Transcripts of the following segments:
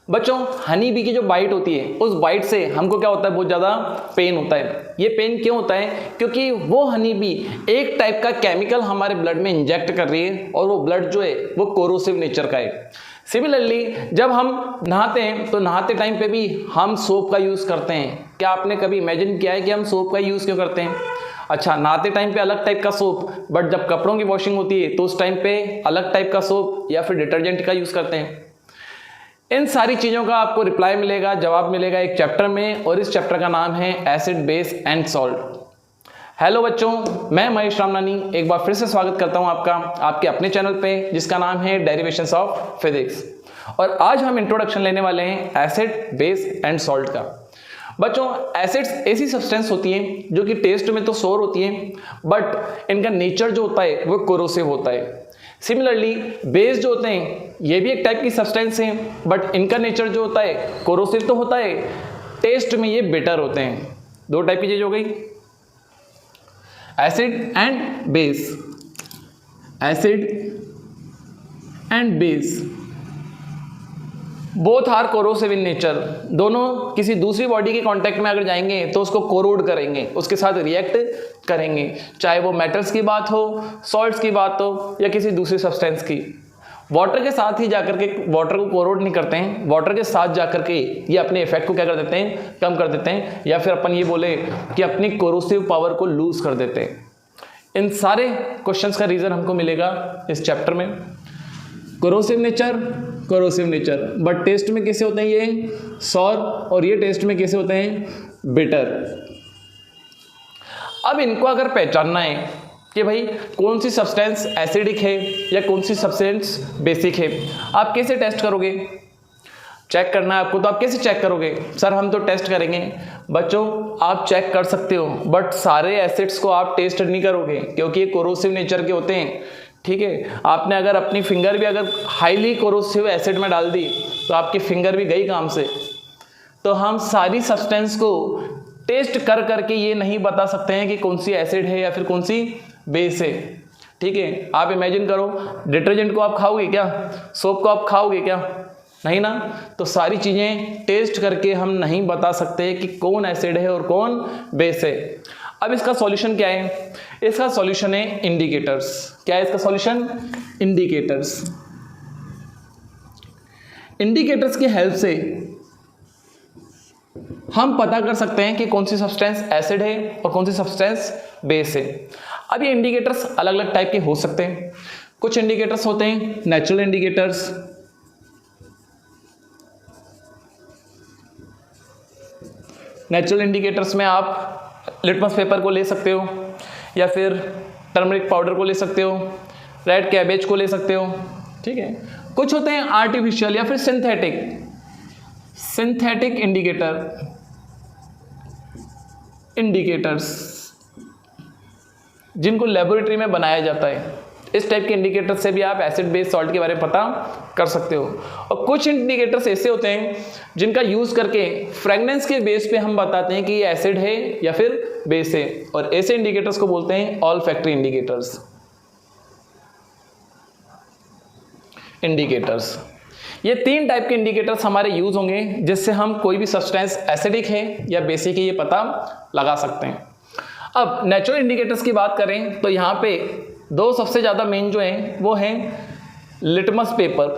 बच्चों honey bee की जो बाइट होती है उस बाइट से हमको क्या होता है, बहुत ज़्यादा पेन होता है। ये पेन क्यों होता है? क्योंकि वो हनी बी एक टाइप का केमिकल हमारे ब्लड में इंजेक्ट कर रही है और वो ब्लड जो है वो कोरोसिव नेचर का है। सिमिलरली जब हम नहाते हैं तो नहाते टाइम पे भी हम सोप का यूज़ करते हैं। क्या आपने कभी इमेजिन किया है कि हम सोप का यूज़ क्यों करते हैं? अच्छा, नहाते टाइम पे अलग टाइप का सोप, बट जब कपड़ों की वॉशिंग होती है तो उस टाइम पे अलग टाइप का सोप या फिर डिटर्जेंट का यूज़ करते हैं। इन सारी चीज़ों का आपको रिप्लाई मिलेगा, जवाब मिलेगा एक चैप्टर में, और इस चैप्टर का नाम है acid, base and salt. Hello बच्चों, मैं महेश रामनानी एक बार फिर से स्वागत करता हूं आपका आपके अपने चैनल पे जिसका नाम है डेरिवेशंस ऑफ फिजिक्स। और आज हम इंट्रोडक्शन लेने वाले हैं एसिड, बेस एंड सॉल्ट का। बच्चों एसिड्स ऐसी सब्सटेंस होती हैं जो कि टेस्ट में तो सोर होती हैं, बट इनका नेचर जो होता है वो कोरोसिव होता है। सिमिलरली बेस जो होते हैं ये भी एक टाइप की सब्सटेंस हैं, बट इनका नेचर जो होता है कोरोसिव तो होता है, टेस्ट में ये बिटर होते हैं। दो टाइप की चीज हो गई, acid and base. Acid and base both are corrosive in nature. दोनों किसी दूसरी बॉडी के कांटेक्ट में अगर जाएंगे तो उसको कोरोड करेंगे, उसके साथ रिएक्ट करेंगे, चाहे वो मेटल्स की बात हो, सॉल्ट्स की बात हो या किसी दूसरी सब्सटेंस की। वाटर के साथ ही जाकर के वाटर को कोरोड नहीं करते हैं, वाटर के साथ जाकर के ये अपने इफेक्ट को क्या कर देते हैं, कम कर देते हैं, या फिर अपन ये बोले कि अपनी कोरोसिव पावर को लूज कर देते हैं। इन सारे क्वेश्चंस का रीजन हमको मिलेगा इस चैप्टर में। कोरोसिव नेचर, बट टेस्ट में कैसे होते हैं ये सॉर, और ये टेस्ट में कैसे होते हैं बिटर। अब इनको अगर पहचानना है कि भाई कौन सी सब्सटेंस एसिडिक है या कौन सी सब्सटेंस बेसिक है, आप कैसे टेस्ट करोगे? चेक करना है आपको, तो आप कैसे चेक करोगे? सर हम तो टेस्ट करेंगे। बच्चों आप चेक कर सकते हो, बट सारे एसिड्स को आप टेस्ट नहीं करोगे क्योंकि ये कोरोसिव नेचर के होते हैं। ठीक है, आपने अगर अपनी फिंगर भी अगर हाईली कोरोसिव एसिड में डाल दी तो आपकी फिंगर भी गई काम से। तो हम सारी सब्सटेंस को टेस्ट कर करके ये नहीं बता सकते हैं कि कौन सी एसिड है या फिर कौन सी बेस है। ठीक है, आप इमेजिन करो डिटर्जेंट को आप खाओगे क्या? सोप को आप खाओगे क्या? नहीं ना। तो सारी चीज़ें टेस्ट करके हम नहीं बता सकते कि कौन एसिड है और कौन बेस है। अब इसका सॉल्यूशन क्या है? इसका सॉल्यूशन है इंडिकेटर्स। क्या है इसका सॉल्यूशन? इंडिकेटर्स। इंडिकेटर्स की हेल्प से हम पता कर सकते हैं कि कौन सी सब्सटेंस एसिड है और कौन सी सब्सटेंस बेस है। अब ये इंडिकेटर्स अलग अलग टाइप के हो सकते हैं। कुछ इंडिकेटर्स होते हैं नेचुरल इंडिकेटर्स, नेचुरल इंडिकेटर्स में आप लिटमस पेपर को ले सकते हो, या फिर टर्मरिक पाउडर को ले सकते हो, रेड कैबेज को ले सकते हो। ठीक है, कुछ होते हैं आर्टिफिशियल या फिर सिंथेटिक इंडिकेटर्स जिनको लेबोरेटरी में बनाया जाता है। इस टाइप के इंडिकेटर से भी आप एसिड, बेस, सॉल्ट के बारे में पता कर सकते हो। और कुछ इंडिकेटर्स ऐसे होते हैं जिनका यूज करके फ्रेगनेंस के बेस पे हम बताते हैं कि ये एसिड है या फिर बेस है, और ऐसे इंडिकेटर्स को बोलते हैं ऑल्फैक्टरी इंडिकेटर्स। ये तीन टाइप के इंडिकेटर्स हमारे यूज होंगे जिससे हम कोई भी सब्सटेंस एसिडिक है या बेसिक है ये पता लगा सकते हैं। अब नेचुरल इंडिकेटर्स की बात करें तो यहाँ पे दो सबसे ज़्यादा मेन जो हैं वो हैं लिटमस पेपर।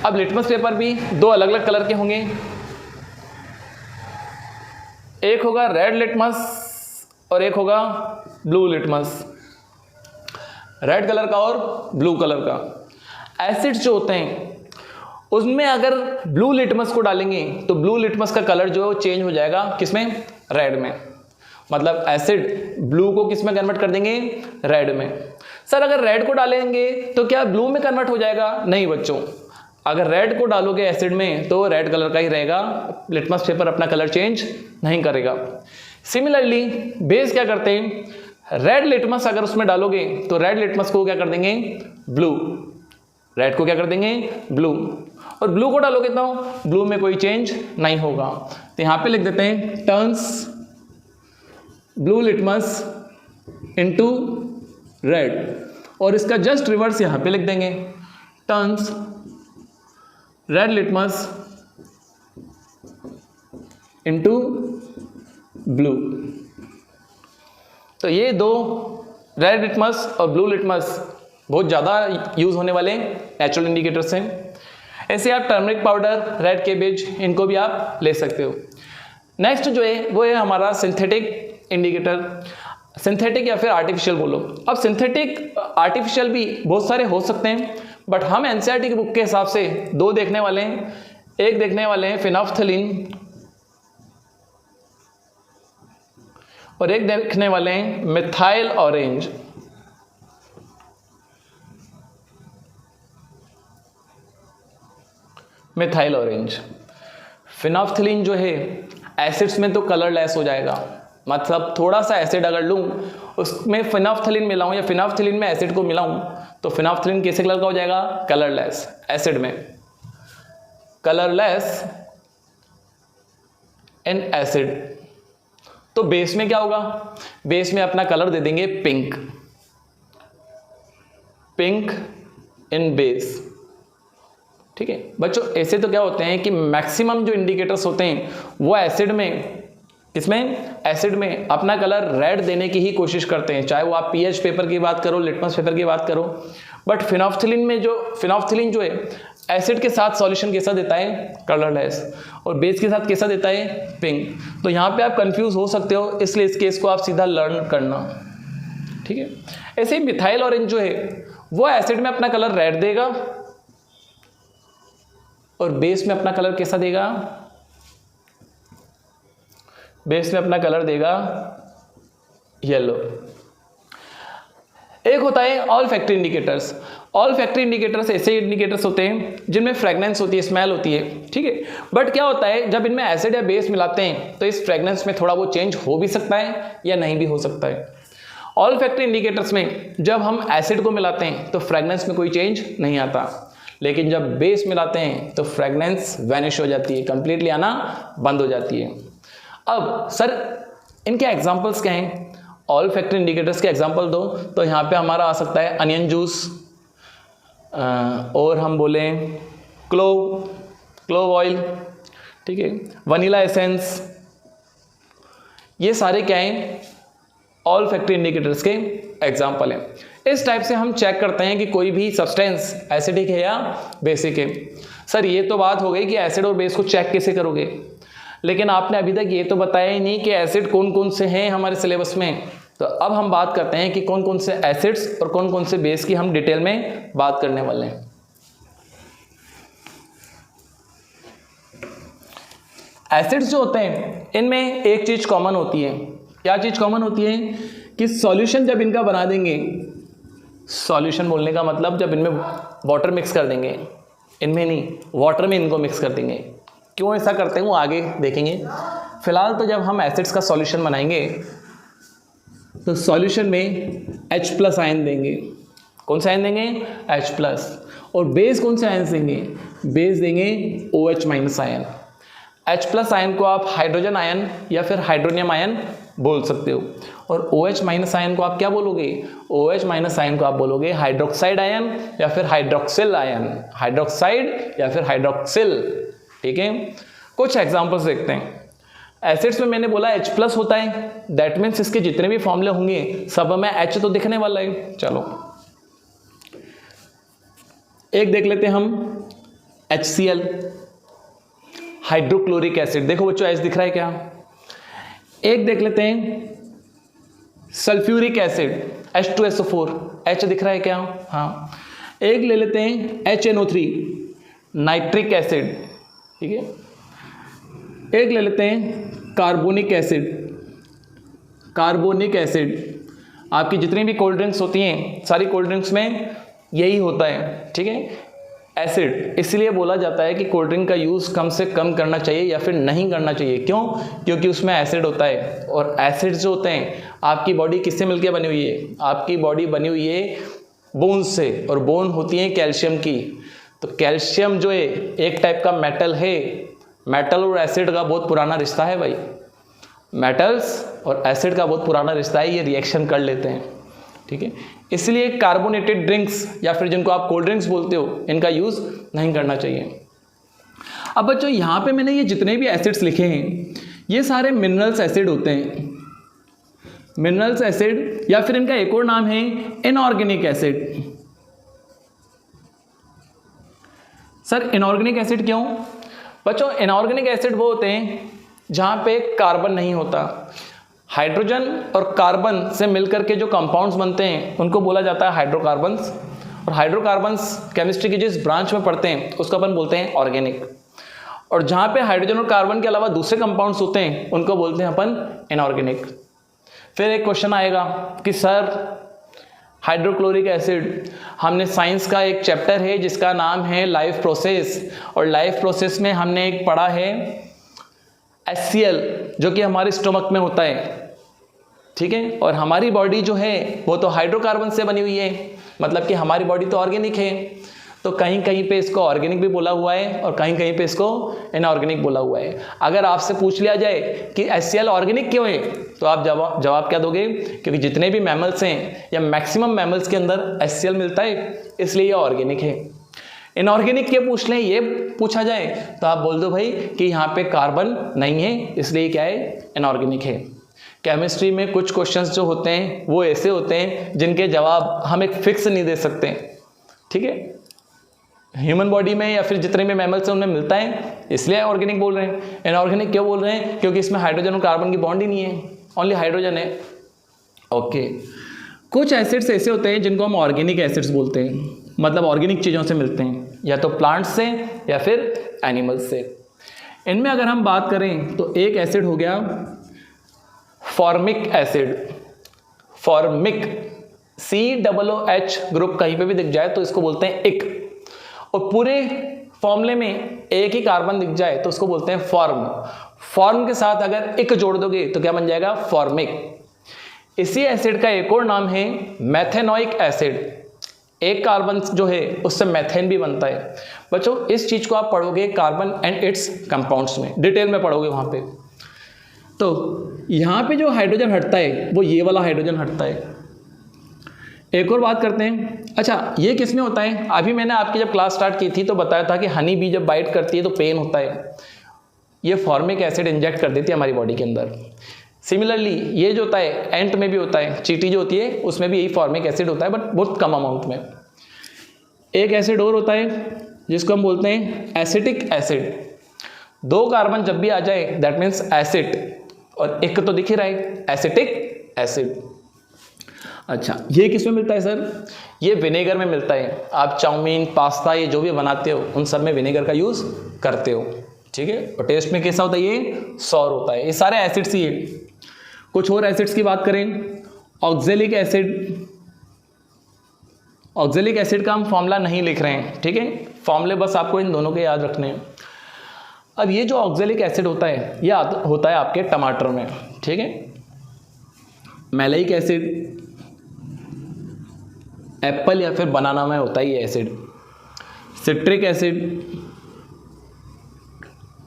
अब लिटमस पेपर भी दो अलग अलग कलर के होंगे, एक होगा रेड लिटमस और एक होगा ब्लू लिटमस। रेड कलर का और ब्लू कलर का। एसिड्स जो होते हैं उसमें अगर ब्लू लिटमस को डालेंगे तो ब्लू लिटमस का कलर जो है वो चेंज हो जाएगा, किसमें? रेड में। मतलब एसिड ब्लू को किस में कन्वर्ट कर देंगे? रेड में। सर अगर रेड को डालेंगे तो क्या ब्लू में कन्वर्ट हो जाएगा? नहीं बच्चों, अगर रेड को डालोगे एसिड में तो रेड कलर का ही रहेगा, लिटमस पेपर अपना कलर चेंज नहीं करेगा। सिमिलरली बेस क्या करते हैं, रेड लिटमस अगर उसमें डालोगे तो रेड लिटमस को क्या कर देंगे? ब्लू। रेड को क्या कर देंगे? ब्लू। और ब्लू को डालोगे तो ब्लू में कोई चेंज नहीं होगा। तो यहां पे लिख देते हैं turns blue litmus into red, और इसका जस्ट रिवर्स यहां पे लिख देंगे turns red litmus into blue. तो ये दो रेड लिटमस और ब्लू लिटमस बहुत ज़्यादा यूज़ होने वाले नेचुरल इंडिकेटर्स हैं। ऐसे आप टर्मरिक पाउडर, रेड केबेज, इनको भी आप ले सकते हो। नेक्स्ट जो है वो है हमारा सिंथेटिक इंडिकेटर, सिंथेटिक या फिर आर्टिफिशियल बोलो। अब सिंथेटिक आर्टिफिशियल भी बहुत सारे हो सकते हैं, बट हम एनसीईआरटी की बुक के हिसाब से दो देखने वाले हैं। एक देखने वाले हैं फिनोल्फ्थलीन और एक देखने वाले हैं मिथाइल ऑरेंज। मिथाइल ऑरेंज फिनोल्फ्थलीन जो है एसिड्स में तो कलरलेस हो जाएगा, मतलब थोड़ा सा एसिड अगर लूँ उसमें फिनोल्फ्थलीन मिलाऊं या फिनोल्फ्थलीन में एसिड को मिलाऊं तो फिनोल्फ्थलीन कैसे कलर का हो जाएगा? कलरलेस। एसिड में कलरलेस इन एसिड। तो बेस में क्या होगा? बेस में अपना कलर दे देंगे पिंक, पिंक इन बेस। ठीक है बच्चों, ऐसे तो क्या होते हैं कि मैक्सिमम जो इंडिकेटर्स होते हैं वो एसिड में, इसमें एसिड में अपना कलर रेड देने की ही कोशिश करते हैं, चाहे वो आप पीएच पेपर की बात करो, लिटमस पेपर की बात करो। बट फिनोल्फ्थलीन में फिनोल्फ्थलीन जो है एसिड के साथ सॉल्यूशन कैसा देता है? कलरलेस। और बेस के साथ कैसा देता है? पिंक। तो यहाँ पे आप कंफ्यूज हो सकते हो, इसलिए इस केस को आप सीधा लर्न करना। ठीक है, ऐसे ही मिथाइल ऑरेंज जो है वो एसिड में अपना कलर रेड देगा और बेस में अपना कलर कैसा देगा? बेस में अपना कलर देगा येलो। एक होता है all factory indicators. All factory indicators ऐसे इंडिकेटर्स होते हैं जिनमें फ्रेगनेंस होती है, स्मेल होती है। ठीक है, बट क्या होता है जब इनमें एसिड या बेस मिलाते हैं तो इस फ्रेगनेंस में थोड़ा वो चेंज हो भी सकता है या नहीं भी हो सकता है। ऑल फैक्ट्री इंडिकेटर्स में जब हम एसिड को मिलाते हैं तो फ्रेगनेंस में कोई चेंज नहीं आता, लेकिन जब बेस मिलाते हैं तो फ्रेगनेंस वैनिश हो जाती है, कंप्लीटली आना बंद हो जाती है। अब सर इनके एग्जांपल्स क्या हैं? ऑल फैक्ट्री इंडिकेटर्स के एग्जांपल दो, तो यहाँ पे हमारा आ सकता है अनियन जूस, और हम बोलें क्लोव ऑयल, ठीक है, वनीला एसेंस। ये सारे क्या हैं? ऑल फैक्ट्री इंडिकेटर्स के एग्जांपल हैं। इस टाइप से हम चेक करते हैं कि कोई भी सब्सटेंस एसिडिक है या बेसिक है। सर ये तो बात हो गई कि एसिड और बेस को चेक कैसे करोगे, लेकिन आपने अभी तक ये तो बताया ही नहीं कि एसिड कौन कौन से हैं हमारे सिलेबस में। तो अब हम बात करते हैं कि कौन कौन से एसिड्स और कौन कौन से बेस की हम डिटेल में बात करने वाले हैं। एसिड्स जो होते हैं इनमें एक चीज कॉमन होती है। क्या चीज कॉमन होती है? कि सॉल्यूशन जब इनका बना देंगे, सॉल्यूशन बोलने का मतलब जब इनमें वाटर मिक्स कर देंगे, इनमें नहीं वाटर में इनको मिक्स कर देंगे। क्यों ऐसा करते हैं वो आगे देखेंगे। फिलहाल तो जब हम एसिड्स का सॉल्यूशन बनाएंगे तो सॉल्यूशन में H+ आयन देंगे। कौन सा आयन देंगे? H+। और बेस कौन से आयन देंगे? बेस देंगे OH- आयन। H+ आयन को आप हाइड्रोजन आयन या फिर हाइड्रोनियम आयन बोल सकते हो, और OH- आयन को आप क्या बोलोगे? OH- आयन को आप बोलोगे हाइड्रोक्साइड आयन या फिर हाइड्रोक्सिल आयन, हाइड्रोक्साइड या फिर हाइड्रोक्सिल। ठीक है, कुछ एग्जांपल्स देखते हैं। एसिड्स में मैंने बोला H+ होता है, दैट मीन्स इसके जितने भी फॉर्मूले होंगे सब में H तो दिखने वाला है। चलो एक देख लेते हैं हम, HCl, हाइड्रोक्लोरिक एसिड। देखो बच्चों H दिख रहा है क्या? एक देख लेते हैं सल्फ्यूरिक एसिड, H2SO4, H दिख रहा है क्या? हाँ। एक ले लेते हैं HNO3, नाइट्रिक एसिड। ठीक है, एक ले लेते हैं कार्बोनिक एसिड, कार्बोनिक एसिड। आपकी जितनी भी कोल्ड ड्रिंक्स होती हैं सारी कोल्ड ड्रिंक्स में यही होता है। ठीक है, एसिड। इसलिए बोला जाता है कि कोल्ड ड्रिंक का यूज़ कम से कम करना चाहिए या फिर नहीं करना चाहिए। क्यों? क्योंकि उसमें एसिड होता है, और एसिड जो होते हैं आपकी बॉडी किससे मिलकर बनी हुई है? आपकी बॉडी बनी हुई है बोन से, और बोन होती है कैल्शियम की। तो कैल्शियम जो है एक टाइप का मेटल है। मेटल और एसिड का बहुत पुराना रिश्ता है भाई, मेटल्स और एसिड का बहुत पुराना रिश्ता है, ये रिएक्शन कर लेते हैं। ठीक है, इसलिए कार्बोनेटेड ड्रिंक्स या फिर जिनको आप कोल्ड ड्रिंक्स बोलते हो इनका यूज़ नहीं करना चाहिए। अब बच्चों यहाँ पे मैंने ये जितने भी एसिड्स लिखे हैं ये सारे मिनरल्स एसिड होते हैं, मिनरल्स एसिड, या फिर इनका एक और नाम है inorganic acid. Sir inorganic acid क्यों? बच्चों इनऑर्गेनिक एसिड वो होते हैं जहाँ पे कार्बन नहीं होता, हाइड्रोजन और कार्बन से मिलकर के जो कंपाउंड्स बनते हैं उनको बोला जाता है हाइड्रोकार्बन्स, और हाइड्रोकार्बन्स केमिस्ट्री की जिस ब्रांच में पढ़ते हैं उसको अपन बोलते हैं ऑर्गेनिक, और जहाँ पे हाइड्रोजन और कार्बन के अलावा दूसरे कंपाउंड्स होते हैं उनको बोलते हैं अपन इनऑर्गेनिक। फिर एक क्वेश्चन आएगा कि सर हाइड्रोक्लोरिक एसिड, हमने साइंस का एक चैप्टर है जिसका नाम है लाइफ प्रोसेस, और लाइफ प्रोसेस में हमने एक पढ़ा है HCl जो कि हमारे स्टोमक में होता है, ठीक है, और हमारी बॉडी जो है वो तो हाइड्रोकार्बन से बनी हुई है, मतलब कि हमारी बॉडी तो ऑर्गेनिक है। तो कहीं कहीं पे इसको ऑर्गेनिक भी बोला हुआ है और कहीं कहीं पे इसको इनऑर्गेनिक बोला हुआ है। अगर आपसे पूछ लिया जाए कि HCl ऑर्गेनिक क्यों है तो आप जवाब क्या दोगे? क्योंकि जितने भी मैमल्स हैं या मैक्सिमम मैमल्स के अंदर HCl मिलता है इसलिए ये ऑर्गेनिक है। इनऑर्गेनिक क्या पूछ लें, ये पूछा जाए तो आप बोल दो भाई कि यहाँ पे कार्बन नहीं है इसलिए क्या है, इनऑर्गेनिक है। केमिस्ट्री में कुछ क्वेश्चंस जो होते हैं वो ऐसे होते हैं जिनके जवाब हम एक फिक्स नहीं दे सकते, ठीक है। ह्यूमन बॉडी में या फिर जितने भी मैमल्स हैं उनमें मिलता है इसलिए ऑर्गेनिक बोल रहे हैं। इनऑर्गेनिक क्यों बोल रहे हैं? क्योंकि इसमें हाइड्रोजन और कार्बन की बॉन्ड ही नहीं है, ओनली हाइड्रोजन है। ओके, कुछ एसिड्स ऐसे होते हैं जिनको हम ऑर्गेनिक एसिड्स बोलते हैं, मतलब ऑर्गेनिक चीज़ों से मिलते हैं, या तो प्लांट्स से या फिर एनिमल्स से। इनमें अगर हम बात करें तो एक एसिड हो गया formic acid, formic, COOH group कहीं पे भी दिख जाए तो इसको बोलते हैं इक, और पूरे फॉर्मूले में एक ही कार्बन दिख जाए तो उसको बोलते हैं फॉर्म। फॉर्म के साथ अगर इक जोड़ दोगे तो क्या बन जाएगा? फॉर्मिक। इसी एसिड का एक और नाम है मैथेनोइक एसिड, एक कार्बन जो है उससे मैथेन भी बनता है। बच्चों इस चीज को आप पढ़ोगे कार्बन एंड इट्स कंपाउंड्स में, डिटेल में पढ़ोगे वहां पे। तो यहाँ पे जो हाइड्रोजन हटता है वो ये वाला हाइड्रोजन हटता है। एक और बात करते हैं, अच्छा ये किस में होता है? अभी मैंने आपकी जब क्लास स्टार्ट की थी तो बताया था कि हनी बी जब बाइट करती है तो पेन होता है, ये फॉर्मिक एसिड इंजेक्ट कर देती है हमारी बॉडी के अंदर। सिमिलरली ये जो होता है एंट में भी होता है, चींटी जो होती है उसमें भी यही फॉर्मिक एसिड होता है, बट बहुत कम अमाउंट में। एक एसिड और होता है जिसको हम बोलते हैं एसिटिक एसिड। दो कार्बन जब भी आ जाए दैट मीन्स एसिड, और एक तो दिख ही रहा है एसिटिक एसिड। अच्छा ये किस में मिलता है सर? ये विनेगर में मिलता है। आप चाउमीन, पास्ता, ये जो भी बनाते हो उन सब में विनेगर का यूज करते हो, ठीक है। और टेस्ट में कैसा होता है? ये सॉर होता है। ये सारे एसिड्स ही है। कुछ और एसिड्स की बात करें, ऑक्जेलिक एसिड। ऑक्जेलिक एसिड का हम फॉर्मूला नहीं लिख रहे हैं, ठीक है, फॉर्मूले बस आपको इन दोनों के याद रखने हैं। अब ये जो ऑक्जेलिक एसिड होता है ये होता है आपके टमाटर में, ठीक है। मैलाइक एसिड एप्पल या फिर बनाना में होता है ये एसिड। सिट्रिक एसिड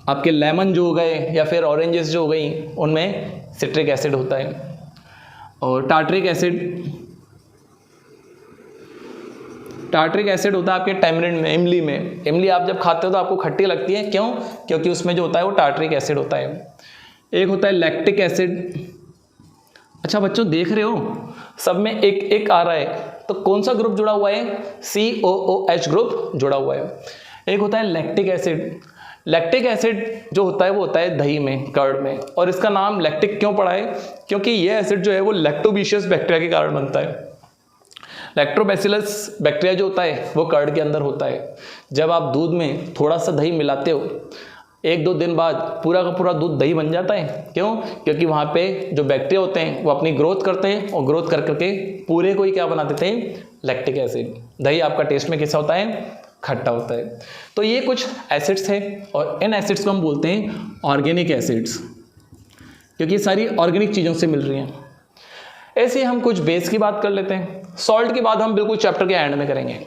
आपके लेमन जो हो गए या फिर ऑरेंजेस जो हो गई उनमें सिट्रिक एसिड होता है। और टार्ट्रिक एसिड, टार्ट्रिक एसिड होता है आपके टैमरिंड में, इमली में। इमली आप जब खाते हो तो आपको खट्टी लगती है, क्यों? क्योंकि उसमें जो होता है वो टार्ट्रिक एसिड होता है। एक होता है लैक्टिक एसिड। अच्छा बच्चों देख रहे हो सब में एक एक आ रहा है, तो कौन सा ग्रुप जुड़ा हुआ है? COOH ग्रुप जुड़ा हुआ है। एक होता है लैक्टिक एसिड। लैक्टिक एसिड जो होता है वो होता है दही में, कर्ड में, और इसका नाम लैक्टिक क्यों पड़ा है? क्योंकि ये एसिड जो है वो लैक्टोबैसिलस बैक्टीरिया के कारण बनता है। लैक्टोबैसिलस बैक्टीरिया जो होता है वो कर्ड के अंदर होता है। जब आप दूध में थोड़ा सा दही मिलाते हो, 1-2 दिन बाद पूरा का पूरा दूध दही बन जाता है। क्यों? क्योंकि वहाँ पे जो बैक्टीरिया होते हैं वो अपनी ग्रोथ करते हैं, और ग्रोथ कर करके पूरे को ही क्या बना देते हैं? Lactic acid. दही आपका टेस्ट में कैसा होता है? खट्टा होता है। तो ये कुछ एसिड्स थे, और इन एसिड्स को हम बोलते हैं ऑर्गेनिक एसिड्स, क्योंकि सारी ऑर्गेनिक चीज़ों से मिल रही हैं। ऐसे ही हम कुछ बेस की बात कर लेते हैं। सॉल्ट की बात हम बिल्कुल चैप्टर के एंड में करेंगे।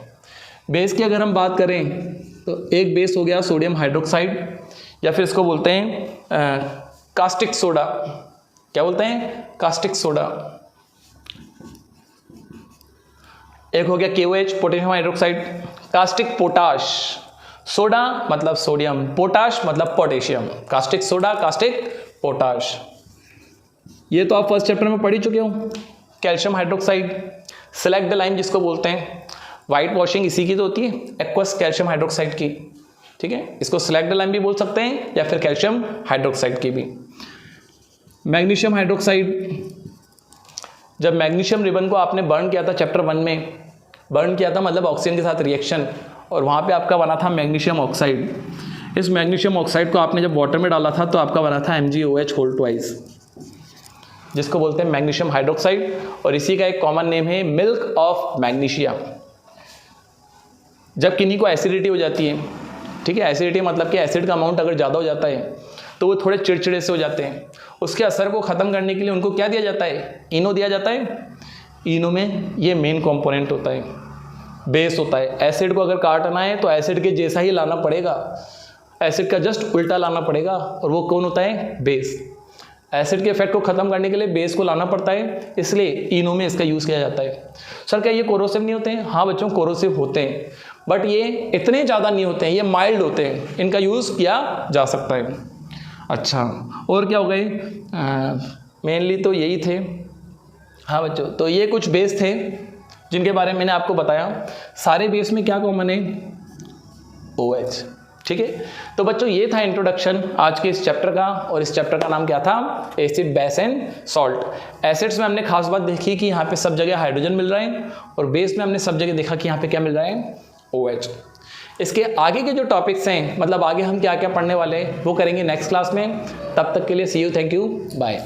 बेस की अगर हम बात करें तो एक बेस हो गया सोडियम हाइड्रोक्साइड, या फिर इसको बोलते हैं कास्टिक सोडा। क्या बोलते हैं? Caustic soda. एक हो गया KOH potassium hydroxide, caustic potash. Soda मतलब सोडियम, पोटाश मतलब potassium, caustic soda, caustic potash. ये तो आप फर्स्ट चैप्टर में पढ़ ही चुके हो। Calcium hydroxide, select the lime जिसको बोलते हैं, वाइट वॉशिंग इसी की तो होती है, एक्वस कैल्शियम हाइड्रोक्साइड की, ठीक है। इसको सेलेक्ट द लाइम भी बोल सकते हैं या फिर कैल्शियम हाइड्रोक्साइड की भी। मैग्नीशियम हाइड्रोक्साइड, जब मैग्नीशियम रिबन को आपने बर्न किया था चैप्टर 1 में, बर्न किया था मतलब ऑक्सीजन के साथ रिएक्शन, और वहाँ पे आपका बना था मैग्नीशियम ऑक्साइड। इस मैग्नीशियम ऑक्साइड को आपने जब वाटर में डाला था तो आपका बना था MgOH होल ट्वाइस, जिसको बोलते हैं मैग्नीशियम हाइड्रोक्साइड, और इसी का एक कॉमन नेम है मिल्क ऑफ मैग्नीशिया। जब किन्हीं को एसिडिटी हो जाती है, ठीक है, एसिडिटी मतलब कि एसिड का अमाउंट अगर ज़्यादा हो जाता है तो वो थोड़े चिड़चिड़े से हो जाते हैं, उसके असर को ख़त्म करने के लिए उनको क्या दिया जाता है, इनो दिया जाता है। इनो में ये मेन कंपोनेंट होता है, बेस होता है। एसिड को अगर काटना है तो एसिड के जैसा ही लाना पड़ेगा, एसिड का जस्ट उल्टा लाना पड़ेगा, और वो कौन होता है, बेस। एसिड के इफेक्ट को खत्म करने के लिए बेस को लाना पड़ता है, इसलिए इनो में इसका यूज़ किया जाता है। सर क्या ये कोरोसिव नहीं होते हैं? हाँ बच्चों, कोरोसिव होते हैं, बट ये इतने ज़्यादा नहीं होते हैं, ये माइल्ड होते हैं, इनका यूज़ किया जा सकता है। अच्छा, और क्या हो गए, मेनली तो यही थे। हाँ बच्चों, तो ये कुछ बेस थे जिनके बारे में मैंने आपको बताया। सारे बेस में क्या कॉमन है, OH, ठीक है। तो बच्चों ये था इंट्रोडक्शन आज के इस चैप्टर का, और इस चैप्टर का नाम क्या था, acid, base and salt. Acids में हमने खास बात देखी कि यहाँ पे सब जगह हाइड्रोजन मिल रहा है, और बेस में हमने सब जगह देखा कि यहाँ पे क्या मिल रहा है, OH। इसके आगे के जो टॉपिक्स हैं, मतलब आगे हम क्या क्या पढ़ने वाले हैं, वो करेंगे नेक्स्ट क्लास में। तब तक के लिए सी यू, थैंक यू, बाय।